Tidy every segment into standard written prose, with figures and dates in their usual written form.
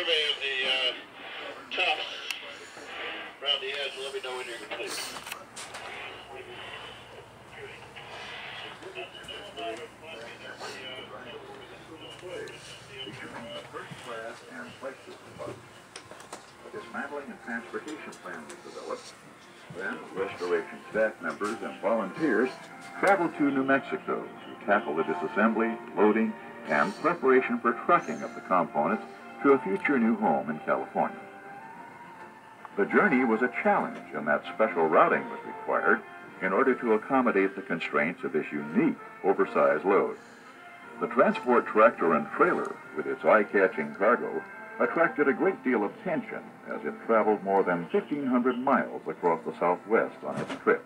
survey of the tufts around the edge. Let me know when you're complete. First class and flight system bugs. A dismantling and transportation plan was developed. Then, restoration staff members and volunteers traveled to New Mexico to tackle the disassembly, loading, and preparation for trucking of the components to a future new home in California. The journey was a challenge, and that special routing was required in order to accommodate the constraints of this unique, oversized load. The transport tractor and trailer, with its eye-catching cargo, attracted a great deal of attention as it traveled more than 1,500 miles across the Southwest on its trip.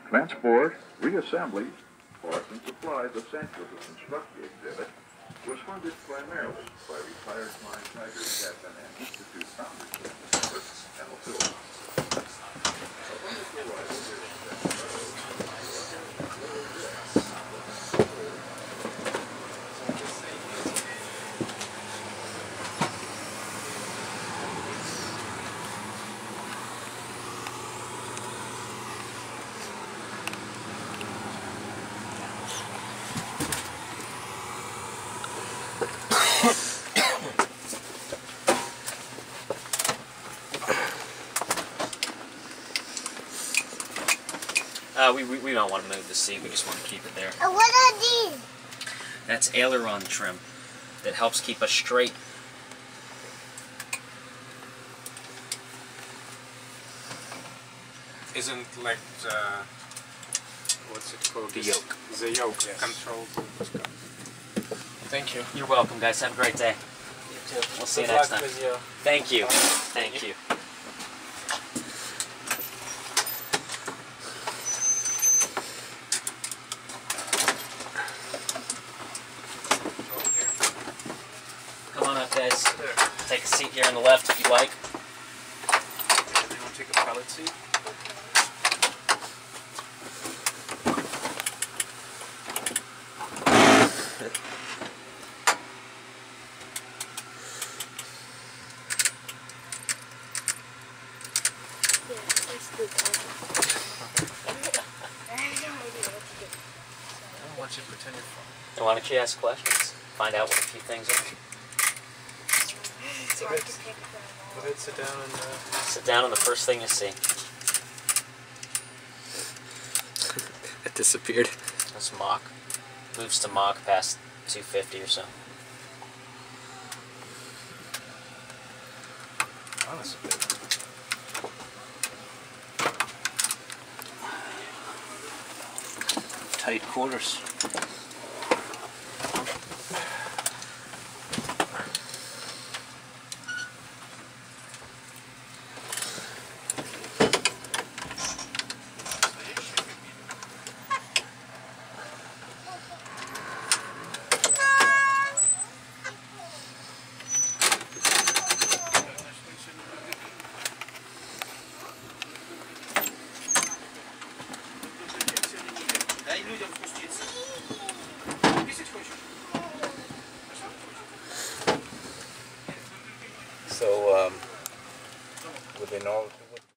Transport, reassembly, parts and supplies essential to construct the exhibit was funded primarily by retired Flying Tigers captain and Institute founders and Phil. A wonderful rival here in Sacramento. We don't want to move the seat, we just want to keep it there. What are these? That's aileron trim that helps keep us straight. Isn't like the, what's it called? The yoke. The yoke, Yes. Control. Thank you. You're welcome, guys. Have a great day. You too. We'll see you Good next luck time. with your Thank you. Thank you. Come on up, guys. Take a seat here on the left if you like. You want to take a pallet seat? I want you to pretend you're fine. And why don't you ask questions? Find out what a few things are. Go ahead, sit down and... Sit down on the first thing you see. It disappeared. That's Mach. Moves to Mach past 250 or so. Honestly. Tight quarters.